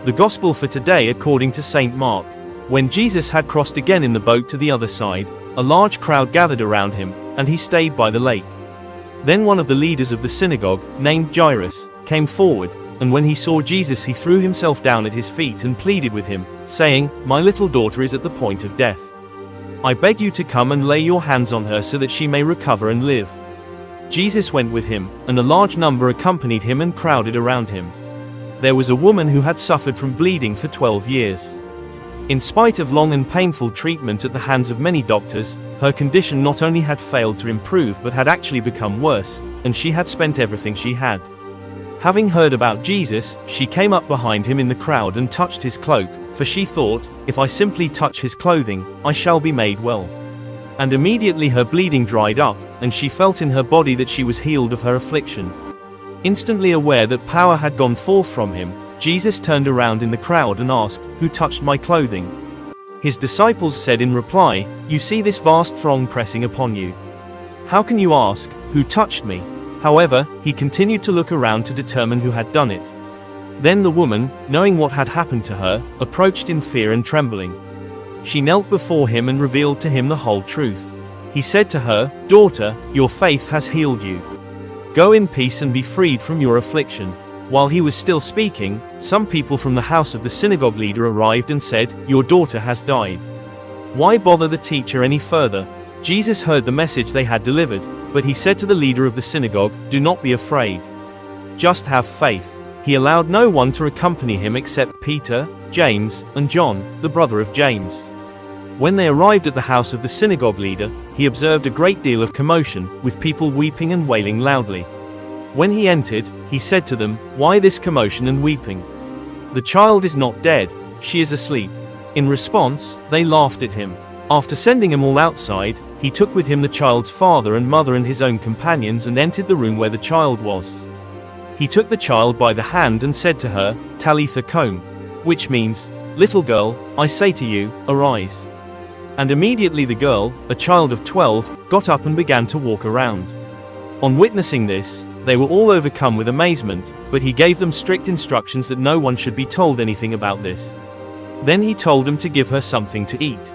The Gospel for today according to St. Mark. When Jesus had crossed again in the boat to the other side, a large crowd gathered around him, and he stayed by the lake. Then one of the leaders of the synagogue, named Jairus, came forward, and when he saw Jesus he threw himself down at his feet and pleaded with him, saying, "My little daughter is at the point of death. I beg you to come and lay your hands on her so that she may recover and live." Jesus went with him, and a large number accompanied him and crowded around him. There was a woman who had suffered from bleeding for 12 years. In spite of long and painful treatment at the hands of many doctors, her condition not only had failed to improve but had actually become worse, and she had spent everything she had. Having heard about Jesus, she came up behind him in the crowd and touched his cloak, for she thought, "If I simply touch his clothing, I shall be made well." And immediately her bleeding dried up, and she felt in her body that she was healed of her affliction. Instantly aware that power had gone forth from him, Jesus turned around in the crowd and asked, "Who touched my clothing?" His disciples said in reply, "You see this vast throng pressing upon you. How can you ask, 'Who touched me?'" However, he continued to look around to determine who had done it. Then the woman, knowing what had happened to her, approached in fear and trembling. She knelt before him and revealed to him the whole truth. He said to her, "Daughter, your faith has healed you. Go in peace and be freed from your affliction." While he was still speaking, some people from the house of the synagogue leader arrived and said, "Your daughter has died. Why bother the teacher any further?" Jesus heard the message they had delivered, but he said to the leader of the synagogue, "Do not be afraid. Just have faith." He allowed no one to accompany him except Peter, James, and John, the brother of James. When they arrived at the house of the synagogue leader, he observed a great deal of commotion, with people weeping and wailing loudly. When he entered, he said to them, "Why this commotion and weeping? The child is not dead, she is asleep." In response, they laughed at him. After sending them all outside, he took with him the child's father and mother and his own companions and entered the room where the child was. He took the child by the hand and said to her, "Talitha koum," which means, "Little girl, I say to you, arise." And immediately the girl, a child of 12, got up and began to walk around. On witnessing this, they were all overcome with amazement, but he gave them strict instructions that no one should be told anything about this. Then he told them to give her something to eat.